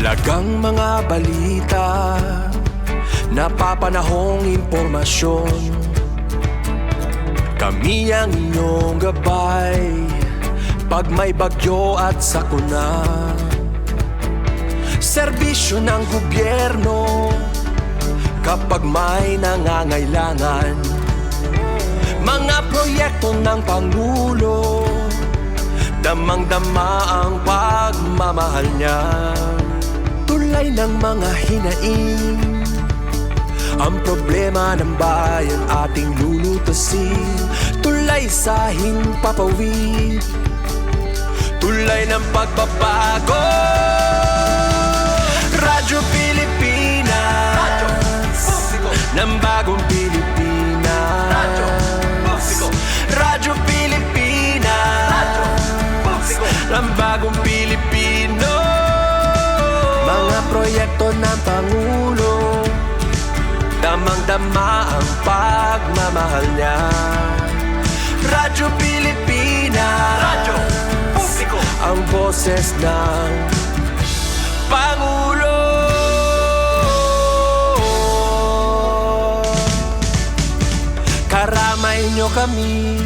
Mahalagang mga balita, napapanahong impormasyon. Kami ang inyong gabay pag may bagyo at sakuna. Serbisyo ng gobyerno kapag may nangangailangan. Mga proyekto ng Pangulo, damang-dama ang pagmamahal niya. Tulay ng mga hinaing, ang problema ng bayan ating lulutasin. Tulay sa himpapawid, tulay ng pagbabago. Radyo Pilipinas, Radyo Publiko ng bagong Pilipinas. Radyo Publiko, Radyo Pilipinas, Radyo Publiko ng bagong Pilipino. Mga proyekto ng Pangulo, damang-dama ang pagmamahal niya. Radyo Pilipinas, Radyo Publiko, ang boses ng Pangulo. Karamay nyo kami,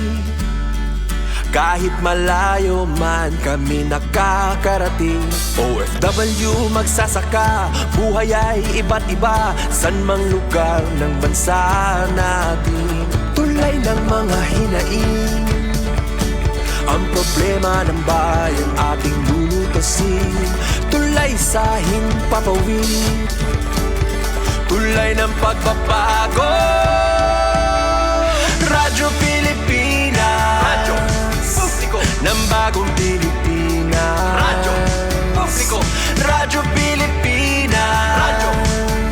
kahit malayo man kami nakakarating. OFW magsasaka, buhay ay iba't iba, san mang lugar ng bansa natin. Tulay ng mga hinaing, ang problema ng bayan ating lulutasin. Tulay sa himpapawid, tulay ng pagbabago. Radyo Pilipinas, Radyo Publiko ng bagong Pilipinas. Radyo Publiko, Radyo Pilipinas, Radyo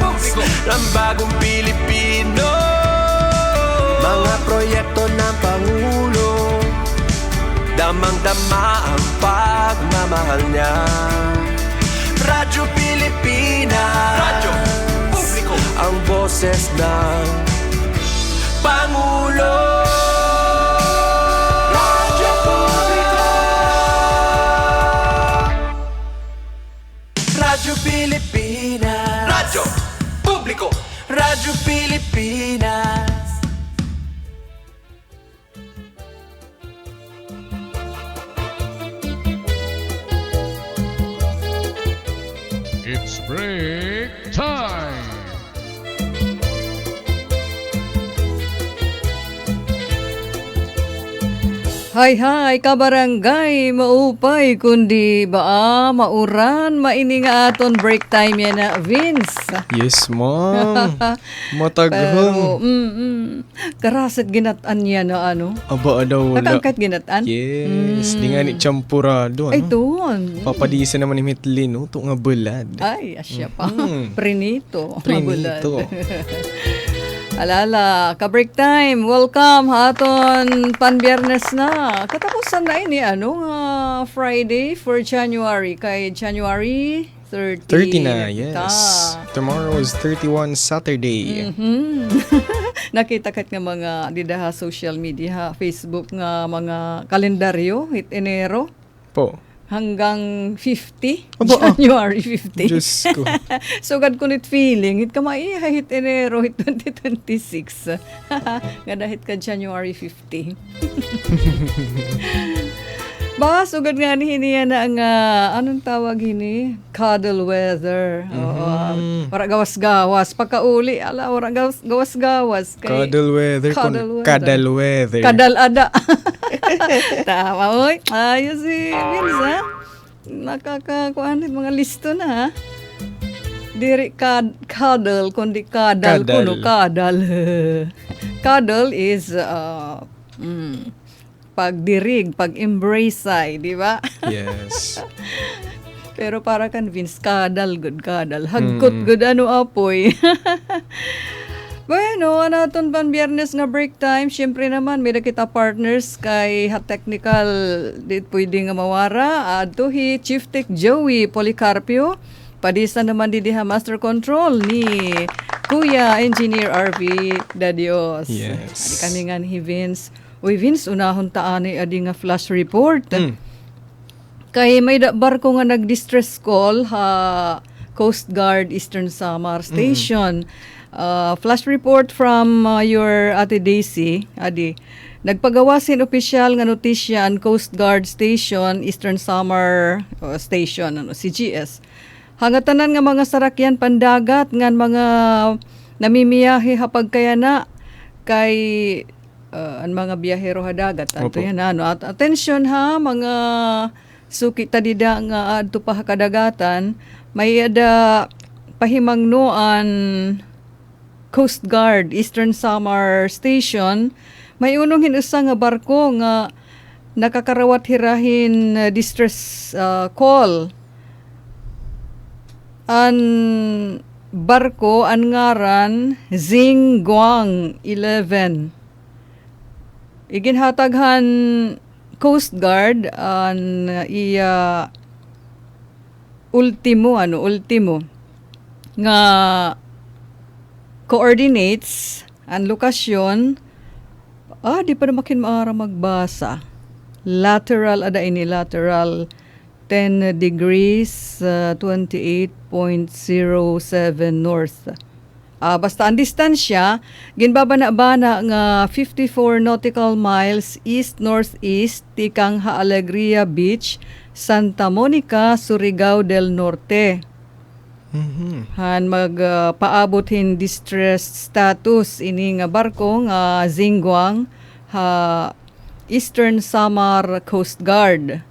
Publiko ng bagong Pilipino. Mga proyekto ng Pangulo, damang-dama ang pagmamahal niya. Radyo Pilipinas, Radyo Publiko, ang boses ng Pangulo. Radyo Publiko, Radyo Pilipinas, Radyo Publiko, Radyo Pilipinas. It's break time! Hay kabarangay, maupay kundi ba mauran maini nga aton break time yan na Vince. Yes, ma'am. Pero Mataghang. karaset ginatan niya na ano. Aba, daw wala. Nakangkat ginatan. Yes, di nga ni champurado. Ay Ano? doon. Papadisa naman ni Mitlin, no? Ito nga bulad. Ay, asya pa. Mm. Prinito. Prinito. Alala, ka-break time. Welcome haton panbiyernes na. Katapusan na ini ano nga Friday for January kay January 30. 30 na, yes. Ta. Tomorrow is 31 Saturday. Nakita kat nga mga didaha social media, Facebook nga mga kalendaryo hit Enero Po. hanggang 50, Aba, January 50. Diyos ko. So gad kunit feeling hit kamay hit Enero hit 2026. Nga dahit ka January 50. Ba, sugad nga ni hiniya na ang anong tawag hini? Cuddle weather. Oo. Para gawas-gawas. Pagkauli, ala, ora gawas-gawas. Cuddle weather. Cuddle weather. Cuddle weather. Kadal-ada. Tama, oy. Ayos si Vince, ha? Nakakakuan mga listo na, ha? Diri cuddle, kundi kadal. Kadal. Kuno kadal. Cuddle is pagdirig, pag-embrace ay, di ba? Yes. Pero para kan Vince, kadal, good kadal. Hagkot, good ano apoy. Bueno, naton pan biyernes nga break time. Siyempre naman, may kita partners kay Hot Technical, di pwede nga mawara. Adto hi Chief Tech Joey Policarpio. Padisa naman di diha Master Control ni Kuya Engineer RV Dadios. Yes. Di kami nga ni Vince. Uy, Vince, unahon taani adi nga flash report. Kay may barko nga nag-distress call ha Coast Guard Eastern Samar Station. Flash report from your Ate Daisy, Adi. Nagpagawasin opisyal nga notisya ang Coast Guard Station Eastern Samar Station, CGS. Hangatanan nga mga sarakyan pandagat ngan mga namimiyahe hapag kaya na kay ang mga biyahero hadagat. Ato yan At attention ha mga suki tadida nga adto pa kadagatan, may ada pahimangnoan Coast Guard Eastern Samar Station, may unong hinusa nga barko nga nakakarawat hirahin distress call. An barko an ngaran Zingguang 11. Iginhataghan Coast Guard an ultimo nga coordinates ang lokasyon. Di pa na maara magbasa. Lateral 10 degrees 28.07 north. Basta ang distansya, ginbabana-bana nga 54 nautical miles east-northeast tikang Alegria Beach, Santa Monica, Surigao del Norte. Han magpaabot hin distress status ini nga barko nga Zingguang Eastern Samar Coast Guard.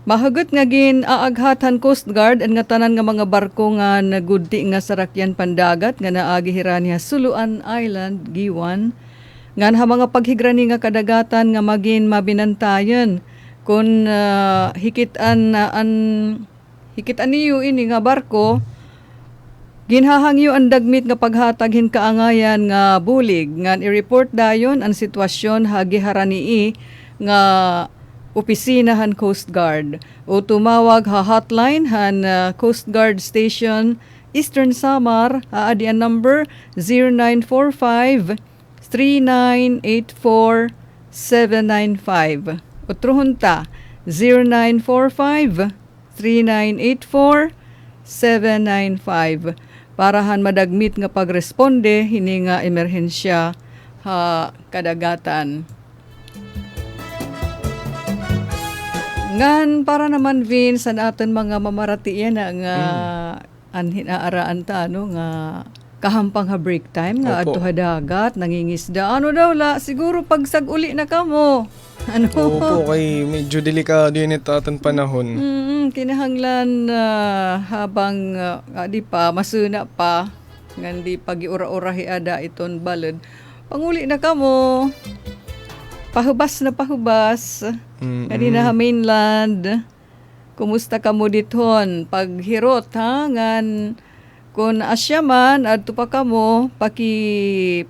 Mahagot nga ginaaghatan Coast Guard ang nga tanan nga mga barko nga nagudti nga sarakyan pandagat nga naagi hiraniya Suluan Island, Giwan. Ngan ha mga paghigrani nga kadagatan nga magin mabinantayan kung hikitan niyo ini nga barko, ginhahangyo ang dagmit nga paghataghin kaangayan nga bulig. Ngan i-report dayon ang sitwasyon hagiharanii nga opisinahan Coast Guard. O tumawag hotline han Coast Guard Station Eastern Samar, aadi ang number 0945-3984-795. Utruhunta 0945-3984-795 parahan madagmit nga pagresponde hini nga emerhensya kadagatan. Ngan para naman Vince sa natin mga mamaratiyan nga anhin aaraan ta nga kahampang ha break time nga adto hadagat nangingisda. Ano daw la siguro pagsag uli na kamo. Ano? Opo, kay medyo delikado yun ito ating panahon. Kinahanglan habang di pa, masuna pa, ngandi pag-iura-urahi ada iton balod. Panguli na kamo, pahubas na pahubas, kanina ha mainland, kumusta kamo dithon? Paghirot ha, ngan kung asya man, adto pa kamo,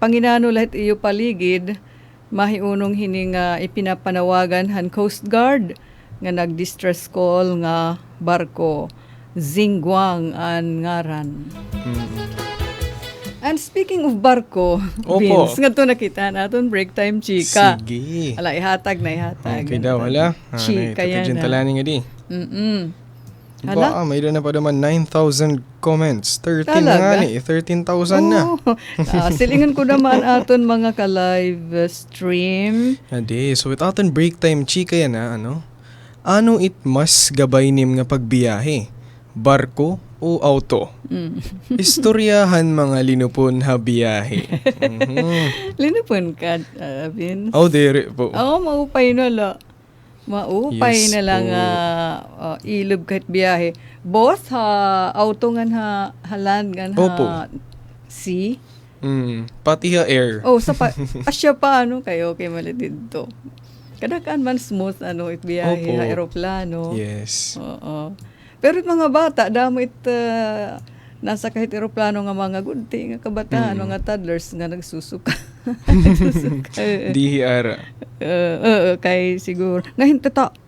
panginano lahat iyo paligid, mahiunong hininga ipinapanawagan han Coast Guard nga nag-distress call nga barko Zingguang an ngaran. And speaking of barko, Vince, nga to nakita naton break time chika. Sige. Ala, ihatag. Okay daw, wala. Chika yan. Tatadyan ni nga di. Hala? Mayroon na pa naman 9,000 comments. 13 na nga ni. 13,000 na. Silingan ko naman aton mga ka-live stream. Ade, so without an break time, chika yan ha, ano? Ano it mas gabay nim nga pagbiyahe? Barko o auto? Istoryahan mga linupon ha biyahe. Linupon ka, Vince? Dere po. Maupay na la. Maupay Yes na lang po. ilob kahit biyahe. Both auto ngan halan ngan sea. Pati ha air. Asya pa kayo kay malitid to. Kadakaan man smooth it biyahe Opo. ha aeroplano. Yes. Oo. Pero mga bata damo nasa kahit aeroplano nga mga gudti nga kabataan nga toddlers nga nagsusuka. Dihi ara. Kay siguro. Ngayon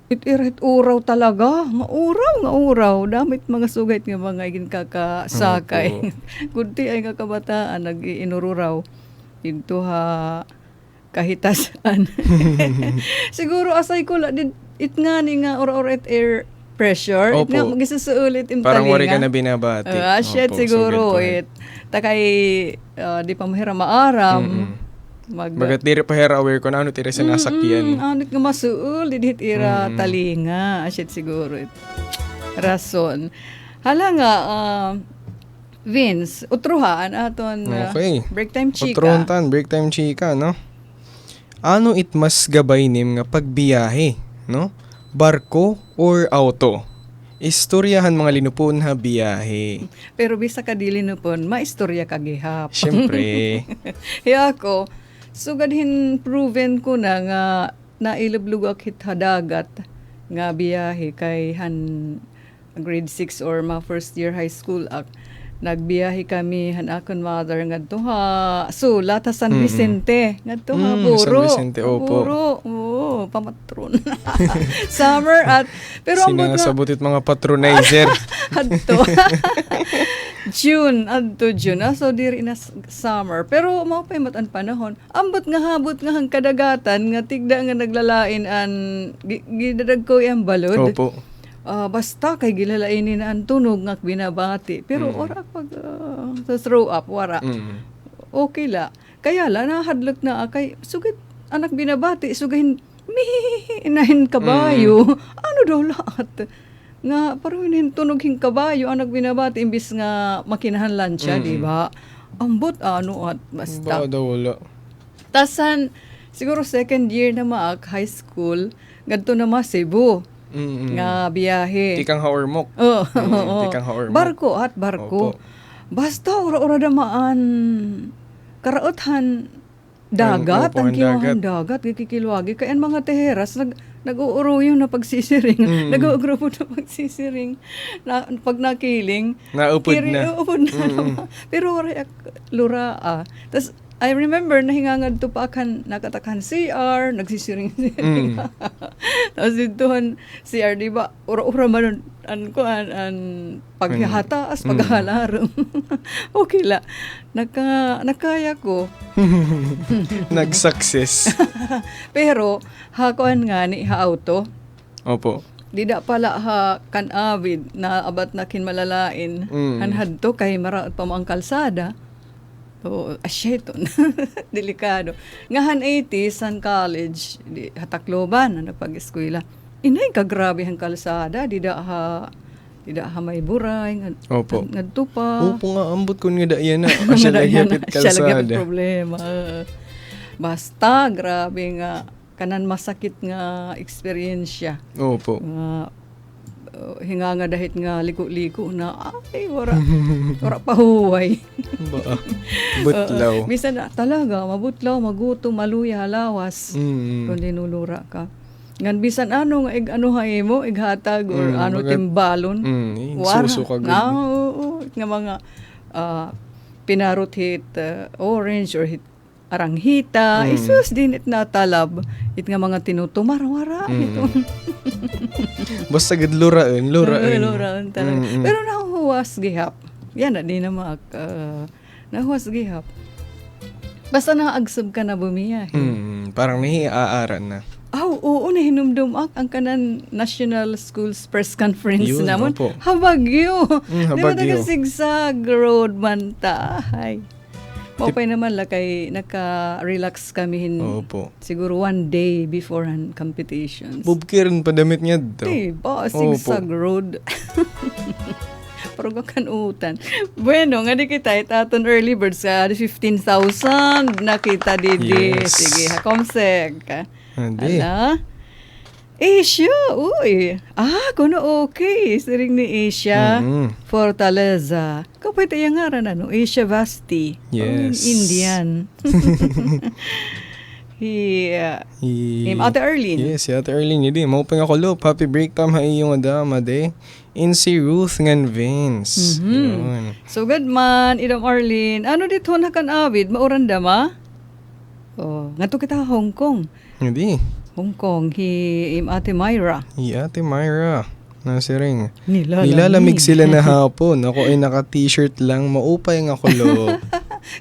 it uraw talaga. Nga uraw. Damit mga sugait nga mga igin kakasakay. Gudti ay nga kabataan nag-inururaw. Dito kahitasan. Siguro asay ko it nga ni nga or at air pressure. Opo. Nga magisusulit yung Parang wari ka talinga. na binabati. Shit, Opo, siguro. so good Takay, di pa mahira maaram. Bagat diri pa hair aware ko na ano tira sa nasakyan. Anit nga masuul, didit ira talinga. Shit, siguro. Rason. Hala nga, Vince, utruhaan aton Okay. break time chika. Otrontan, break time chika, no? Ano it mas gabay nim nga pagbiyahe, no? Barko or auto? Istoryahan mga linupon ha biyahe. Pero bisa ka dili no pon, maistorya ka gihap. Siyempre. Hiya ako, sugadhin proven ko na nga nailublugak hit hadagat nga biyahe kay grade 6 or ma first year high school ak. Nagbiyahe kami akon mother ngadto ha Sulat ha San Vicente ngadto ha Buro. San Vicente, opo. Buro. Oo, pamatron. Summer at pero ambot nga Sinasabutit mga patronizer. adto. June. So diri na summer. Pero mao pa ang panahon. Ambot nga hang kadagatan nga tigda nga naglalain an gidadag ko ang balod. Opo. Basta kay gilalainin na ang tunog nga binabati. Pero ora pag sa throw up wara. Okay la. Kaya la nahadlok na kay sugit anak binabati sugahin inahin kabayo. Ano daw lahat? Nga parang inahin tunog hing kabayo anak binabati imbis nga makinahanlan siya, di ba? Ambot ano at basta. Ba daw wala. Tasan siguro second year na maak high school ngadto na ma Cebu. Nga biyahe. Tikang haormok. Oo. Tikang haormok. Barko. Opo. Basta ora-ora damaan karaothan dagat, Opo, ang ang kiwahan dagat, kikilwagi. Kaya ang mga teheras, nag-uuruyo na pagsisiring. Nag-uugrupo na pagsisiring. Pag nakiling. Naupod na. Naupod na naman. Pero lura. Tapos, I remember, nahingangad to pa kan nakatakan CR, nagsisiring-siring. Tapos ditohan CR, di ba? Ura-ura man an paghihataas, paghalarong. Okay la. Nakaya ko. Nag-success. Pero, hakuan nga ni auto. Opo. Dida pala kan avid na abat na kinmalalain. Hanhad to kay maraot pa mo ang kalsada. Asyeton. Delikado. Ngahan 80s, San College, Hatakloban, pag-eskwela. Inay kagrabe ang kalsada, di da ha may buray, Opo. ngadto pa. Opo nga, ambot ko nga daya na. Siya lagyapit Siya lagyapit kalsada. problema. Basta, grabe nga, kanan masakit nga experience. Opo. Hinga nga dahit nga liko-liko na, ay, wara pahuway. Ba? Butlaw. Bisa na talaga, mabutlaw, magutom, maluya, lawas. Kung dinulura ka. Ngan bisan ano nga ano hay mo ighatag or ano timbalon. Suso ka gud. Oo, nga mga pinarot hit orange or hit aranghita. Isus din it natalab. It nga mga tinutumar-wara ito. Basta gid luraen. Luraen talaga. Pero nahuwas gihap. Yan na din na nahuwas gihap. Basta naagsab ka na bumiyahe. Parang nahiaaran na. Oo, nahinumdum ang kanan National Schools Press Conference Yun, namon. opo. Habagyo. Di ba Habagyo. sigsag road man tahay. Mapay naman la kay naka-relax kami Opo. siguro one day before ang competitions. Bubkirin pa damit niya daw. Diba, sigsag road. Pero kanutan. Bueno, nga di kita itaton early birds sa 15,000 nakita didi. Yes. Sige, hakomsek. Hindi. Ala? Asia, uy. Kuno okay. Siring ni Asia. Fortaleza. Kapit yung ngaran, Asia Vasti. Yes. Indian. Ate Arlene. Yes, si Ate Arlene. Hindi, maupang ako lop. Happy break time ha iyong adama de. In si Ruth ngan Vince. Yun. So good man, Idam Arlene. Ano dito na kan avid? Mauranda ma? Nga to kita Hong Kong. Hindi. Hong Kong, Ate Myra. Ate Myra. Nasiring. Nilalamig sila na hapon. Ako ay naka-t-shirt lang. Maupay nga ako lop.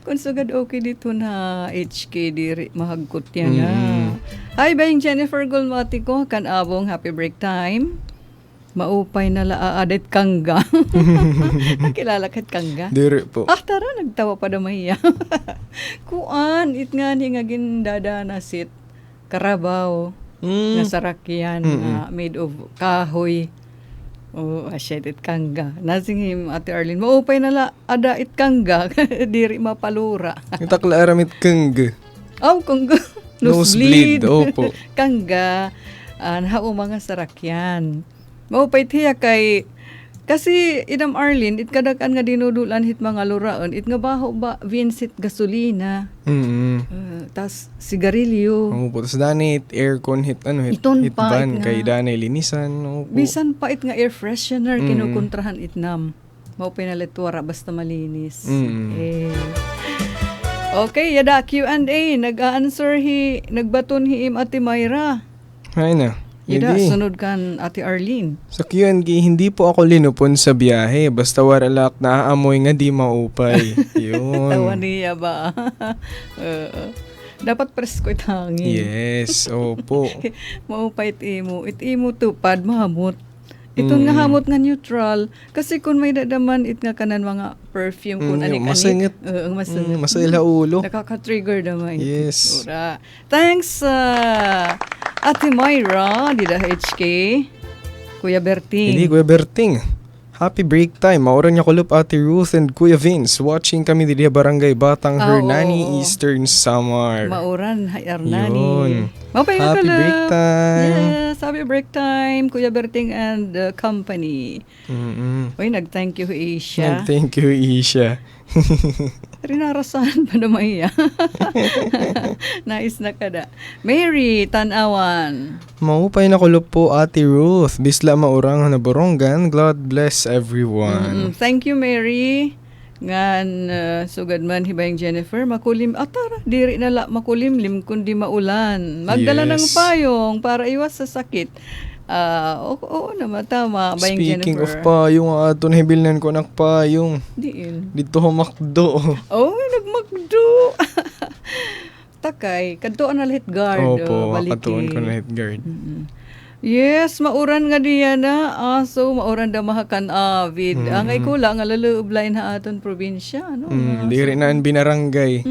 Kung sugad okay dito na HK diri mahagkot yan na. Hi, bayang Jennifer Golmati ko. Kan abong happy break time. Maupay na laadit kangga. Nakilala kat kangga? Dire po. Tara, nagtawa pa na mahiya. Kuan, it nga ni nga gindadanasit. Karabaw. Nga sarakyan, made of kahoy. Shit, it kangga. Nasing Ate Arlene, maupay na ada it kangga. Diri mapalura. Itakla aramit kang. Kangga. Nosebleed, opo. Kangga. Hao mga sarakyan. Maupay tiya kay kasi Idam Arlene, it kadakan nga dinudulan hit mga luraon, it nga baho ba Vincent gasolina. Tas sigarilyo. Opo, tas danit, aircon hit, Iton hit pa, van, it nga. kay danay linisan. Opo. Bisan pa it nga air freshener, kinukontrahan itnam. Maupay na letwara basta malinis. Okay, yada Q&A. Nag-answer nagbaton im Ate Myra. Ay na. Yada, Hindi. sunod kan Ate Arlene. Sa Q&A, hindi po ako linupon sa biyahe. Basta waralak na aamoy nga di maupay. Yun. Tawa niya ba? Dapat presko itangin. Yes, opo. Maupay imo. Imo tupad, mahamot. Itong nga hamot nga neutral. Kasi kung may dadaman, it nga kanan mga perfume kung anik-anik. Masingit. Ang masingit. Masila ulo. Nakaka-trigger naman. Yes. Ura. Thanks, Ate Myra, Dida HK. Kuya Berting. Hindi, Kuya Berting. Happy break time. Mauran niya kulop Ate Ruth and Kuya Vince. Watching kami dili Barangay Batang Hernani, oo. Eastern Samar. Mauran, hi Hernani. Yun. Mapay Happy break time. Yes, happy break time, Kuya Berting and company. Uy, nag-thank you, Asia. Thank you, Isha. Rinarasahan pa naman iya. Nais na kada. Mary, Tanawan. Maupay na kulop po Ate Ruth. Bisla maurang na borongan. God bless everyone. Thank you, Mary. Ngan, sugad man hibayang Jennifer, makulim, tara, diri na makulimlim kundi maulan. Magdala ng Yes. payong para iwas sa sakit. Oo naman, tama, bayang Speaking Jennifer. of payong, ato nahibilnan ko ng payong. Diin. Dito humakdo. Nagmagdo. Takay, kadtoan na lahat guard. Opo, baliki. katuon ko na hit guard. Yes, mauran nga diya na. So, mauran da mahakan avid. Ang ay kula, nga laluublain ha aton probinsya. No? Diri na ang binarangay.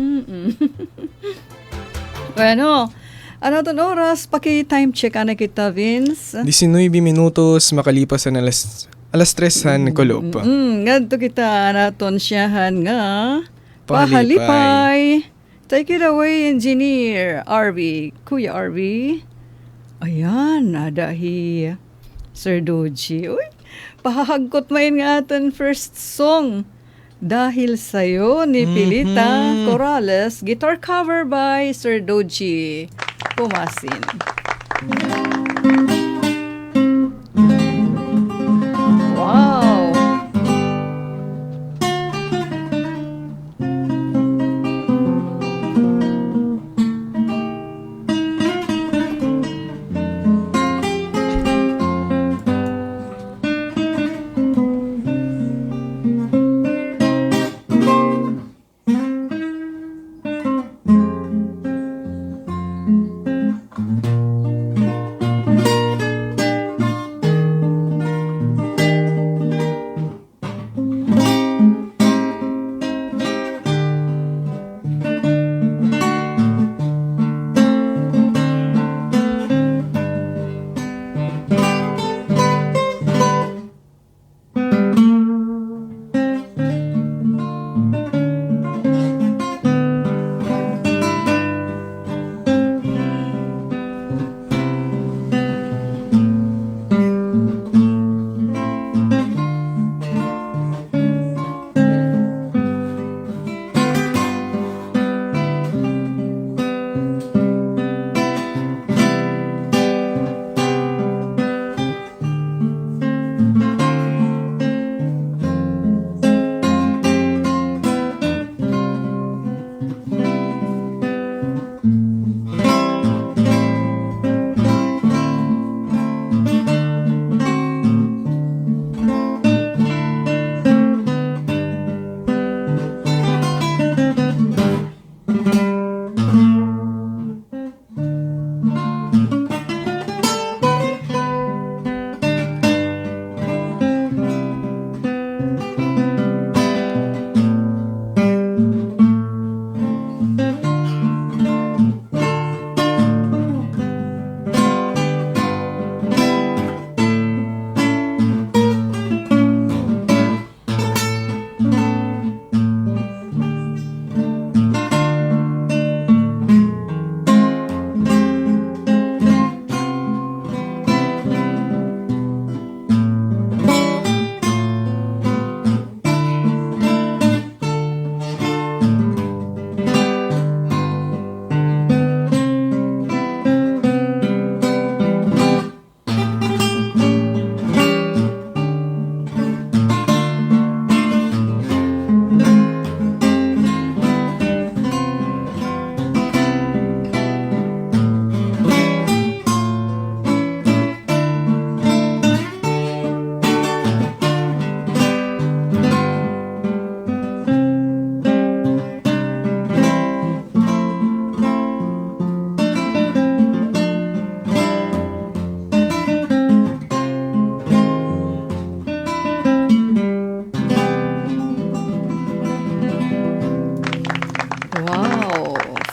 Bueno, ano ton oras? Paki-time check ana kita, Vince. 19 minutos makalipas na alas 3 kulop. Ngadto kita naton siyahan nga Pahalipay. pahalipay. Take it away, Engineer RV. Kuya RV. Ayan, nadahi Sir Doji. Uy, pahahagkot main nga aton first song. Dahil Sa'yo ni Pilita Corrales. Guitar cover by Sir Doji Pumasin. Wow!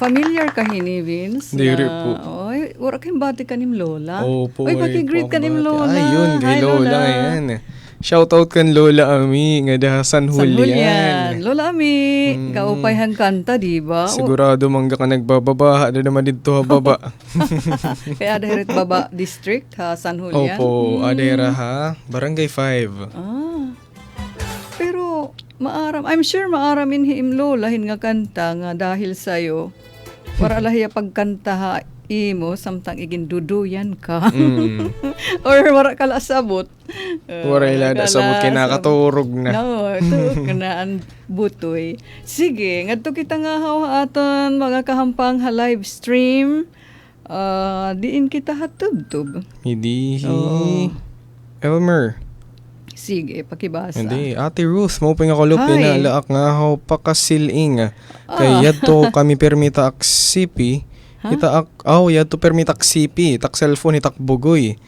familiar ka hini, Vince? Diri po. Oy, wala kayong bati ka nim Lola. Opo. Oy, pakigreet ka nim Lola. Ayun, kay Hi, Lola. Ayan. Shoutout kan Lola Ami, nga da San Julian. Lola Ami, kaupayhan kanta, di ba? Sigurado mangga ka nagbababa, ada naman dito baba. Kaya ada hirit baba district ha, San Julian. Opo, adera ha. Barangay 5. Pero I'm sure maaramin him Lola hin nga kanta nga dahil sayo. Para lahiya pagkanta ha imo samtang igin duduyan ka. Or wara ka lasabot. Wara ilada sabot kinakaturog na. No, ito kanaan butoy. Sige, ngadto kita nga hawa aton mga kahampang ha live stream. Diin kita hatubtub. Hindi. Oo. Elmer. Sige, pakibasa. Hindi. Ate Ruth, mo pa nga kalupin Hi. na laak nga ho pakasiling. Kaya to kami permita aksipi. Kita yadto permita aksipi. Tak cellphone itak bugoy.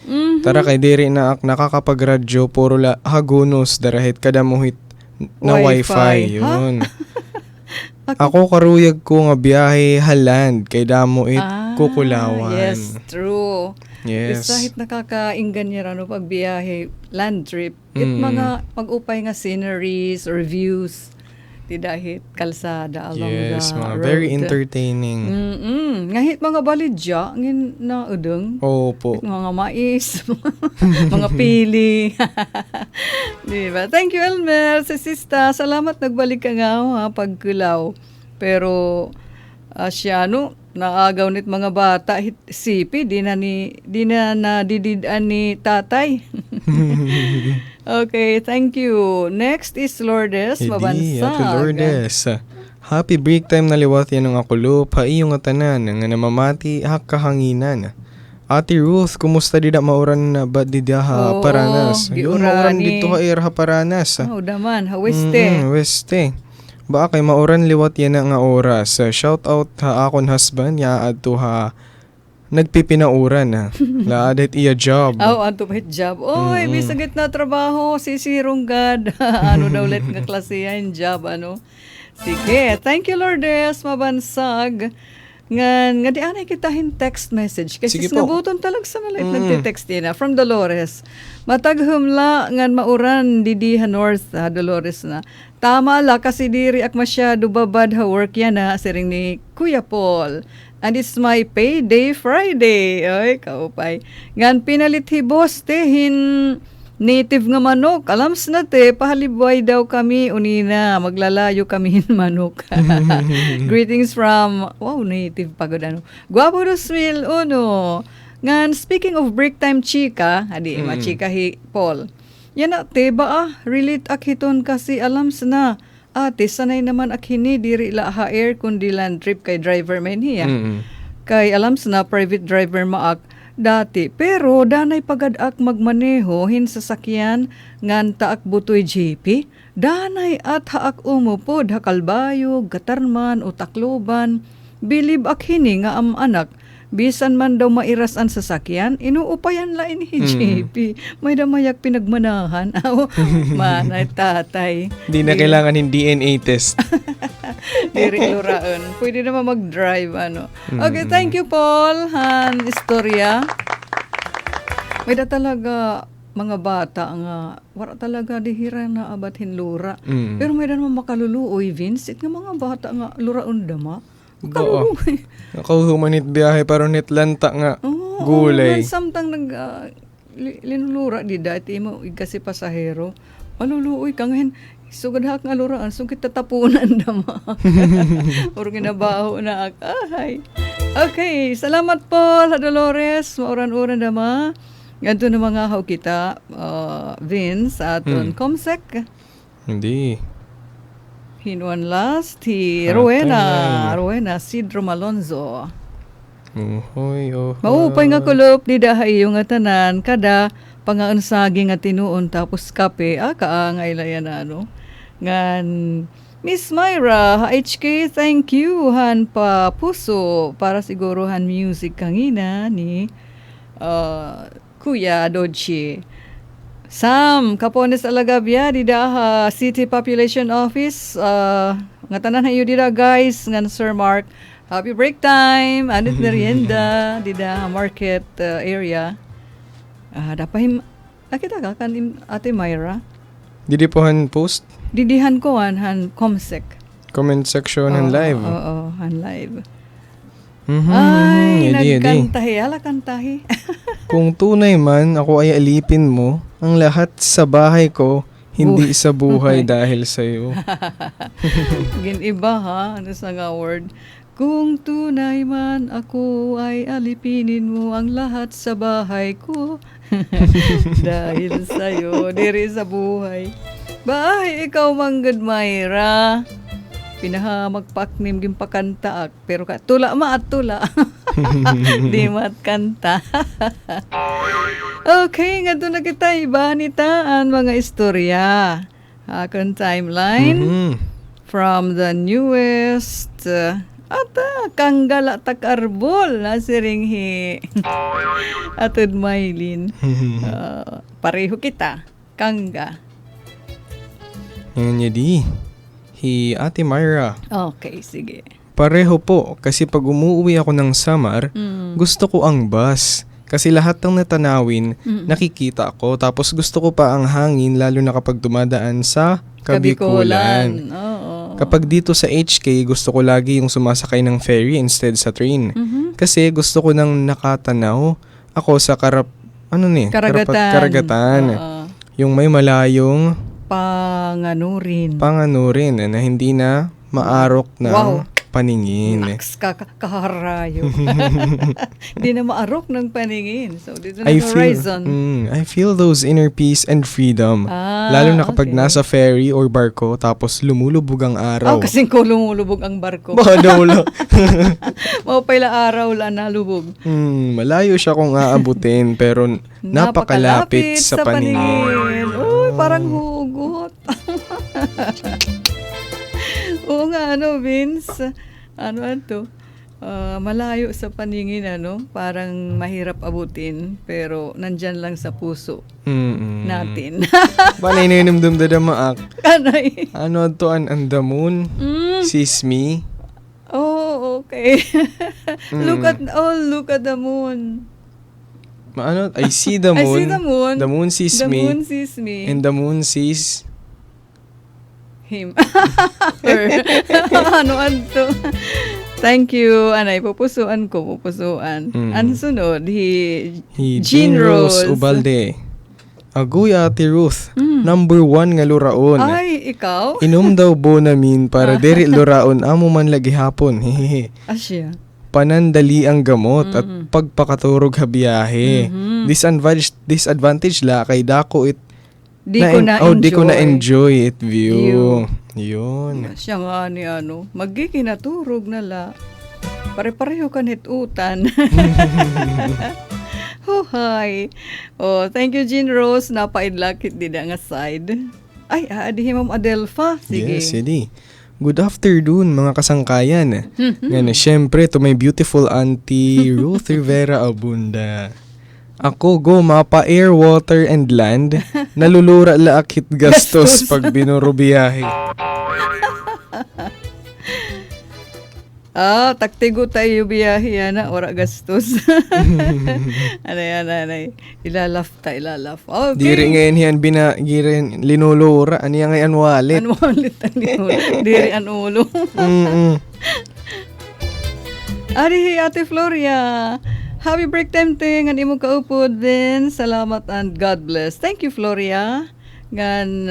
Tara kay diri na ak nakakapagradyo puro la hagunos darahit kada muhit na wifi. Yun. Ako karuyag ko nga biyahe haland kay damo it kukulawan. Yes, true. Yes. Kahit nakakainggan niya rano pag biyahe, land trip, it mga pag-upay nga sceneries or views, di dahit kalsada along Yes, the mga road. very entertaining. Ngahit mga balidya, ngin na udeng, Opo. mga mais, mga pili. Diba? Thank you, Elmer. Sa sista, salamat nagbalik ka nga ha, pagkulaw. Pero, siya, naagaw nit mga bata, sipi, di na nadididaan ni tatay. Okay, thank you. Next is Lourdes Mabansag. Happy Lourdes. Happy break time na liwat yan ng akulo, paiyong nga tanan, nga namamati hakahanginan. Ate Ruth, kumusta di na mauran na ba di ha paranas? Yun, mauran dito ha paranas. Daman, haweste. Weste. Ba kay mauran liwat yan nga oras. Shout out ha akon husband, ya adto ha nagpipinauran ha. Laadet iya job. Anto pa job. Oy, bisagit na trabaho, sisirong God. Ano daw ulit nga klase yan, job, ano? Sige, thank you Lourdes Mabansag. Nga di anay kita hin text message kasi sinabuton talag sa malit nagte-text na from Dolores. Mataghumla ngan mauran didiha north ha, Dolores na. Tama la kasi diri ak masyado babad ha work yan na siring ni Kuya Paul. And it's my payday Friday. Ay, kaupay. Ngan pinalit hibos hin native nga manok. Alams na te, pahalibway daw kami unina. Maglalayo kami hin manok. Greetings from, native pagod ano. Guwapo Rosmil, uno. Ngan, speaking of break time chika, chika hi Paul. Yan na, te ba relate ak hiton kasi alams na. Ate, sanay naman ak hini, diri la ha-air kundi land trip kay driver man hiya. Kay alams na, private driver maak dati. Pero, danay pagadak magmaneho hin sasakyan ngan taak butoy JP. Danay at haak umupod, hakalbayo, gatarman, o takloban. Bilib ak hini nga anak. Bisan man daw mairasan sasakyan, inuupayan lain ni JP. May damayak pinagmanahan. Manay tatay. Di na kailangan yung DNA test. Diri luraon. Pwede naman mag-drive, ano. Okay, thank you, Paul. Han, istorya. May da talaga mga bata nga, wala talaga dihira na abatin lura. Pero may da naman makaluluoy, Vince. It nga mga bata nga, luraon dama. Makaluluoy. Humanit biyahe pero nit lanta nga gulay. Samtang linulura di dati mo kasi pasahero. Maluluoy ka ngayon. Sugad nga luraan. Sugit tatapunan dama. Puro ginabaho na ay. Okay. Salamat po, Dolores. Mauran-uran dama. Ganito na mga haw kita, Vince, aton Comsec. Hindi. Hinuan last, Rowena Sidro Malonzo. Uhoy. Maupay nga kulop, di dahay yung tanan, kada pangaansagi nga tinuon, tapos kape, kaangay layan ano. Ngan, Miss Myra, HK, thank you, han pa puso, para siguro han music kangina ni Kuya Dodchi. Sam, Capones Alagabia, dida City Population Office, nga tanan hayo dida guys, ngan Sir Mark, Happy break time. Anit merienda di da market area. Dapay nakita ka kan Ate Myra. Didi po han post? Didihan ko han Comsec. Comment section han live. Oo, han live. Yadi. Nagkantahi. Ala kantahi. Kung tunay man ako ay alipin mo, ang lahat sa bahay ko, hindi sa buhay dahil sa'yo. Giniba ha, ano sa nga word. Kung tunay man ako ay alipinin mo ang lahat sa bahay ko. Dahil sa'yo, diri sa buhay. Bahay, ikaw manggad Myra. Pinaha magpaknim gimpakanta pero ka tula ma at tula. Di mat kanta. Okay, nga doon na kita ibanitaan mga istorya. Akong timeline from the newest kanggala takarbol na siringhi. Atod Maylin. Pareho kita. Kangga. Yan yadi. Ate Myra. Okay, sige. Pareho po, kasi pag umuwi ako ng summer, gusto ko ang bus. Kasi lahat ng natanawin, nakikita ko. Tapos gusto ko pa ang hangin, lalo na kapag dumadaan sa Kabikulan. Oo. Kapag dito sa HK, gusto ko lagi yung sumasakay ng ferry instead sa train. Kasi gusto ko nang nakatanaw ako sa karagatan. Yung may malayong Panganurin na hindi na maarok ng paningin. Naks, kaharayo. Hindi na maarok ng paningin. So, dito na horizon. I feel those inner peace and freedom. Lalo na kapag nasa ferry or barko tapos lumulubog ang araw. Kasing ko lumulubog ang barko. Badawla. Mapayla araw la nalubog. Malayo siya kung aabutin pero napakalapit sa paningin. Uy, parang hugot. Oo nga, Vince? Malayo sa paningin, parang mahirap abutin, pero nandyan lang sa puso natin. Balay na yun maak. Kanay. Ano to ang the moon? Sees me? Oh, okay. Look at the moon. I see the moon. I see the moon. The moon sees The me. moon sees me. And the moon sees him. Anto? Thank you. Anay, pupusuan. Ang sunod, Jean Rose Ubalde. Agoy Ate Ruth. Number 1 nga luraon. Ay, ikaw? Inom daw bo namin para deri luraon amo man lagi hapon. Hehehe. Asya. Panandali ang gamot at pagpakaturog ha biyahe. Disadvantage la kay dako it Di ko na enjoy it view. Yun. Siya nga ni magkikinaturog na la. Pare-pareho kanit-utan. Hi. Oh, thank you Jean Rose. Napaidlakit di nga side. Ay, adihin Ma'am Adelfa. Sige. Yes, yadi. Good afternoon mga kasangkayan. Nga syempre to my beautiful auntie Ruth Rivera Abunda. Ako go mapa air, water and land. Nalulura la akit gastos pag binurubiyahe. Taktigo tayo biyahe yana, ora gastos. Anay. Ilalaf. Okay. Diri ngayon yan giren linulura. Ano yan ngayon wallet? Ano wallet ang linulura? Diri ang ulo. Ari, Ate Floria. Happy break time te. Ngan imo kaupod din. Salamat and God bless. Thank you, Floria. Ngan...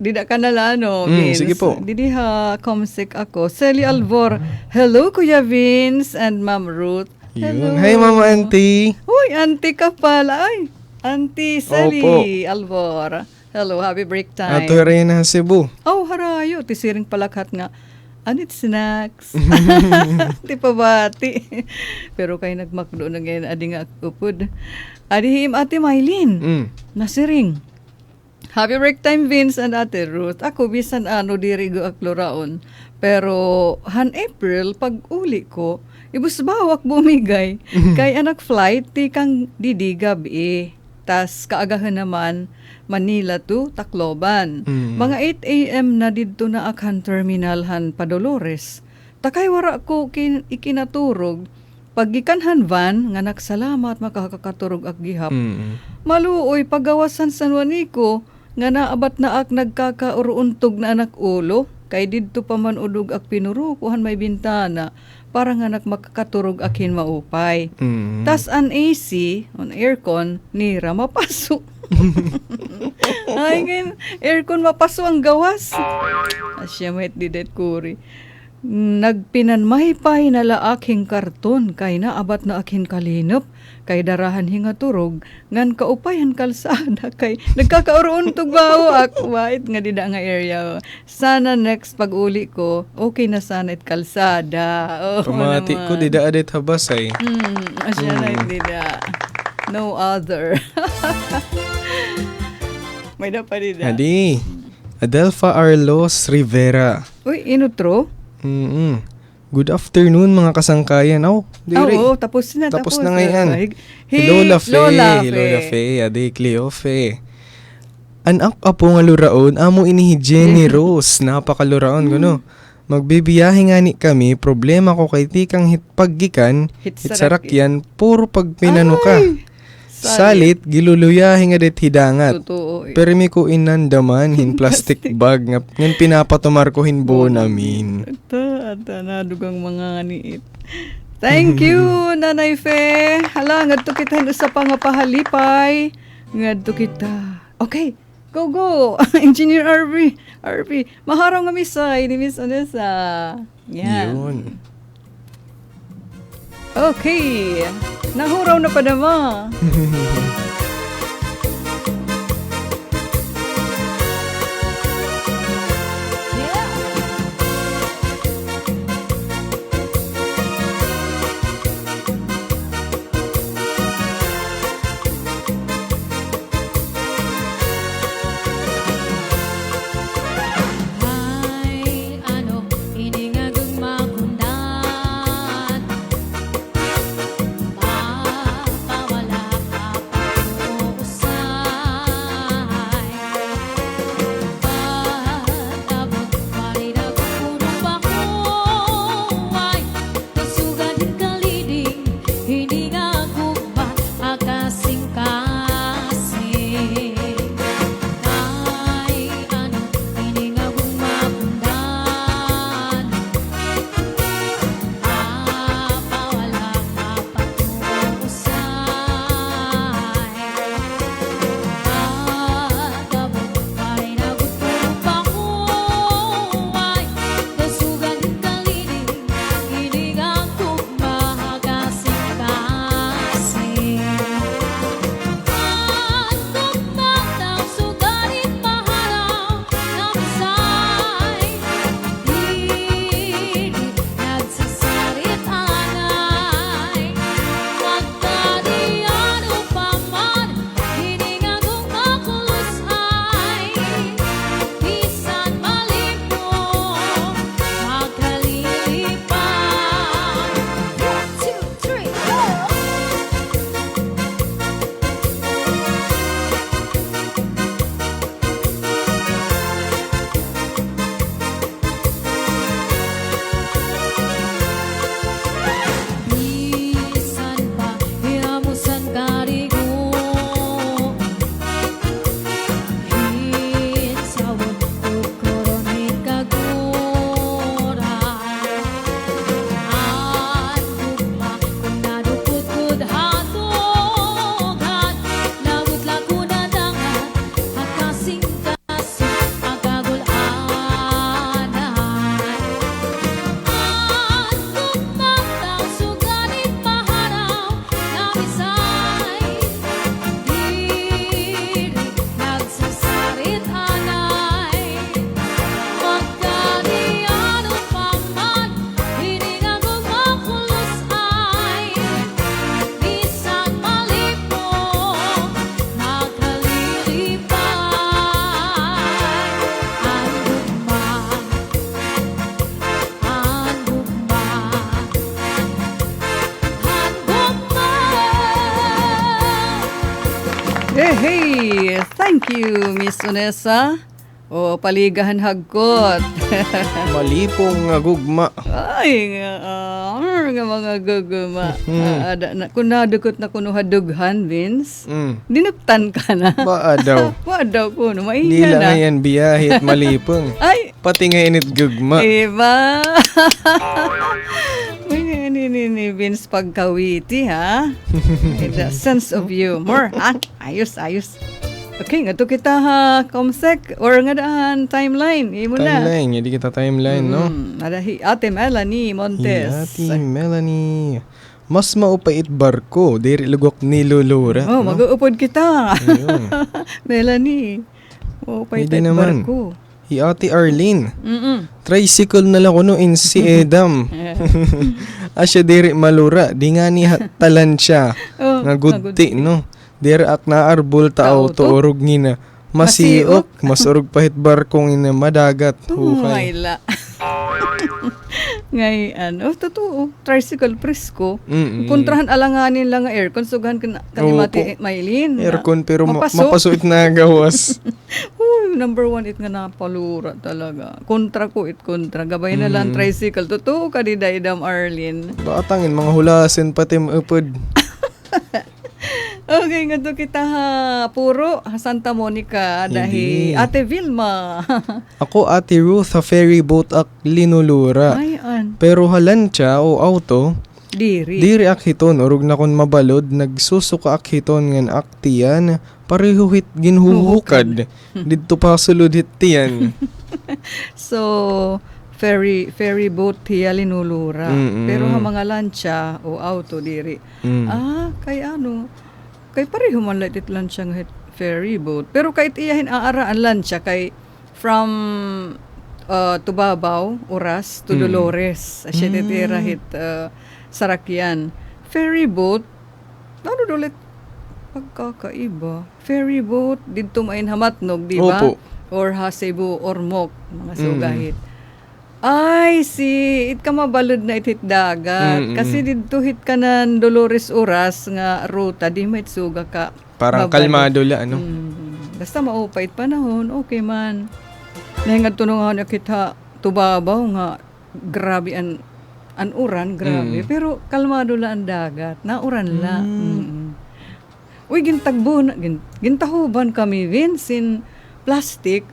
Dida ka nala, Vince? Sige po. Didi ha, comsick ako. Sally Alvor. Hello, Kuya Vince and Ma'am Ruth. Hello. Hi, Mama Auntie. Uy, auntie ka pala. Ay, Auntie Sally Opo. Alvor. Hello, happy break time. Ato rin na Cebu. Oh, harayo. Tisiring palakhat nga. Anit snacks. Di pa bati. Pero kayo nagmakdo na ngayon. Adi nga upod. Adihim Ate Maylin. Nasiring. Happy break time, Vince and Ate Ruth. Ako, bisan diri go akluraon. Pero, April, pag uli ko, ibusbawak bumigay. Kay anak flight, ti kang didigab Tas, kaagahan naman, Manila to Tacloban. Mga 8 a.m. na dito na akhan terminal han pa Dolores. Takay wara ko ikinaturog. Paggikanhan van, nga nagsalamat makakaturog ak gihap. Maluoy pagawasan San Juanico, nga naabat na ak nagkakauruuntog na anak ulo, kay didto pa man udog ak pinuro, kuhan may bintana, para nga makakaturog akin maupay. Tas an AC, on aircon, nira mapaso. Ay, ngayon, aircon mapaso ang gawas. Asya may didet kuri. Nagpinanmaypay na laaking karton kay naabat na akin kalinop kay darahan hinga turog ngan kaupayan kalsada kay nagkakauruntog bao ako wait nga dida nga area. Sana next pag-uli ko okay na sana it kalsada. Pamati ko dida adet habasay. Asya na dida. No other. May na pa dida. Hadi. Adelpha Arlos Rivera. Uy, inutro? Good afternoon mga kasangkayan. Oo, tapos na. Tapos na ngayon. Hey, Lola Fe. Lola Lola Fe. Adi Cleo Fe. Anak apo nga luraon, amo inihi Jenny Rose. Napakaluraon gano. Magbibiyahe nga ni kami, problema ko kay tikang paggikan, hitsarakyan, puro pagpinano ka. Salit, giluluyahe nga det hidangat. Totoo. Pero mi ko inandaman, hin plastic bag, nga pinapatumar ko hin buo namin. Ata, nadugang mga niit. Thank you, Nanay Fe. Hala, ngadto kita sa pangapahalipay. Ngadto kita. Okay, go. Engineer RV, maharaw nga misay ni Miss Onessa. Yan. Yun. Okay. Nahuraw na pa naman. Hey, thank you, Miss Onessa. O paligahan hagkot. Malipong nga gugma. Ay, nga mga guguma. Kung nadukot na kuno hadughan, Vince, dinuktan ka na. Baa daw. Daw kuno, mainga Dila na. ngayon biyahe at malipong. Ay, Pati nga init gugma. iba. May ni Vince pagkawiti, ha? The sense of humor, ha? Ayos. Okay, nga to kita ha, Comsec, or nga daan, timeline. Imo na. Timeline, hindi kita timeline, no? Adahi, Ate Melanie Montes. Ati Melanie. Mas maupait barko, diri lugok ni Lulura. Oh, mag-uupod kita. Ayun. Melanie. Oh, Hindi paitat naman. barko. Ate Arlene. Tricycle na lang kuno in si Edam. Asya diri malura, di nga ni talan siya. Oh, Nga gudti, no? Diri ak na arbol ta auto urog ngina. Masiok, mas urog pahit barkong ina madagat. Hukay. Mayla. Ngay, totoo. Tricycle presko. Kontrahan alanganin lang nga aircon. Sugahan kanimati mailin. Aircon pero Mapasok. mapasuit na gawas. Number 1 it nga napalura talaga. Kontra ko it kontra. Gabay na lang tricycle. Totoo ka di Daidam Arlene. Batangin, mga hulasin pati maupod. Okay, nga to kita ha. Puro Santa Monica. Dahil Hindi. Ate Vilma. Ako Ate Ruth, a ferry boat ak linulura. Ayan. Pero halancha o auto, Diri. ak hiton, urog na kon mabalod, nagsusuka ak hiton ngan aktiyan, pareho hit ginhuhukad. Dito pa sulod hit tiyan. So, ferry boat hiya linulura. Pero ha mga lancha o auto diri. Kay kay pareho man lang it lancha nga ferry boat. Pero kahit iyahin aaraan lancha kay from Tubabaw, Oras to Dolores. Asya titira hit Sarakyan. Ferry boat, ano dolet pagkakaiba. Ferry boat, dito main hamatnog, di ba? Opo. Or ha Cebu, Ormoc, mga sugahit. Ay, it ka mabalod na itit dagat. Kasi dito hit ka ng Dolores Oras nga ruta, di may suga ka. Parang mabalod. kalmado la, ano? Basta maupait panahon, okay man. Nahingad tunungan na kita Tubabaw nga grabe an uran, grabe. Pero kalmado la ang dagat, nauran la. Uy, gintagbo na, gintahuban kami, Vince, in plastic.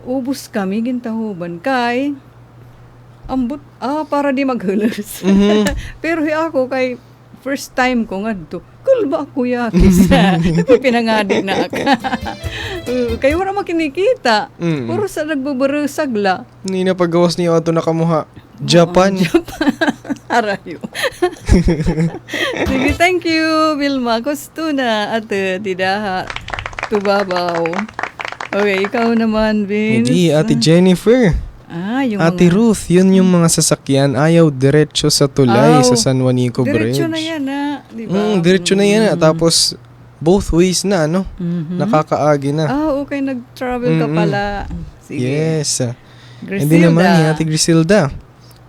Ubus kami, gintahuban kay ambot, para di maghulos. Pero ako kay first time ko nga to, kulba ako yakis. Pinangadi na ako. Kaya wala makinikita. Puro sa nagbabarusag la. Hindi na paggawas niyo ato nakamuha. Japan. Arayo. Sige, thank you, Vilma. Gusto na at Didaha Tubabaw. Okay, ikaw naman, Vince. Hindi, Ate Jennifer. Yung Ate mga... Ruth, yun yung mga sasakyan ayaw diretso sa tulay sa San Juanico Bridge. Diretso na yan, di ba? Diretso na yan. Tapos, both ways na, ano? Nakakaagi na. Okay, nag-travel ka pala. Sige. Yes. Griselda. Hindi naman ni Ate Griselda.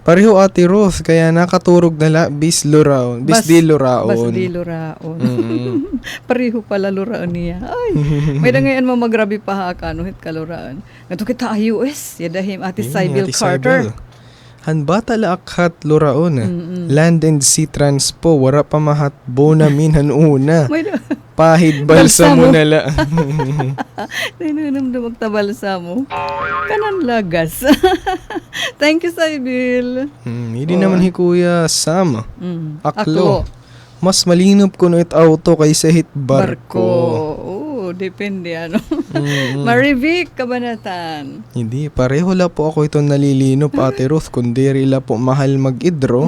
Pareho Ate Ruth, kaya nakaturog na la, bis di luraon. Bas di luraon. Pareho pala luraon niya. Ay, may da ngayon mo magrabi pa ha ka, no, hit ka luraan. Ngato kita US, yadahim Ate Sybil Carter. Hanbata la akhat luraon. Land and Sea Transpo, wara pa mahat bonamin hanuna. May da. Pahid balsa mo na la. Nainunam na magtabalsa mo. Kanan lagas. Thank you, Sybil. Hindi naman Kuya Sam. Aklo. Mas malinop ko no it auto kaysa hit barko. Depende ano. Marivic, Kabanatan. Hindi, pareho la po ako itong nalilinop, Ate Ruth. Kundi la po mahal mag-idro.